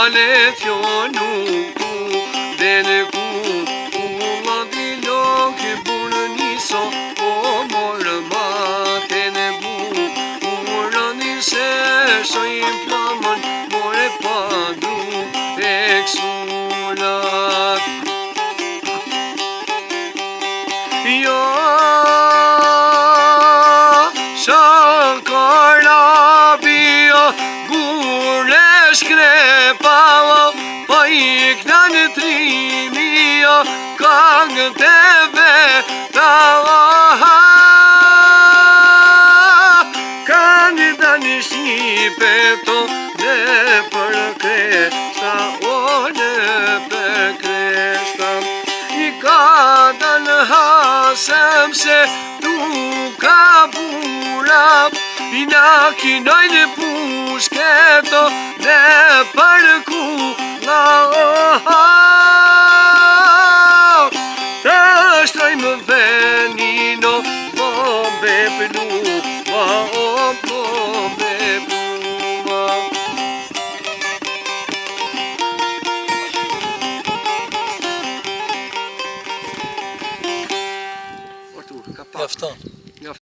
fale fjonu dhe në ku la di loke burë niso o morë mate në bu urë nise shojim plamën more padru e ksulat jo shakarabio gure shkrepalo po ikna në trimio kangë të veta kanë da një shqipe to në për kreshta o në për kreshta i ka dalë hasëm se tu ka bura i na kinojnë pushketo në për ku la të shtrojmë venino bombe pluma o bombe pluma Mjafton.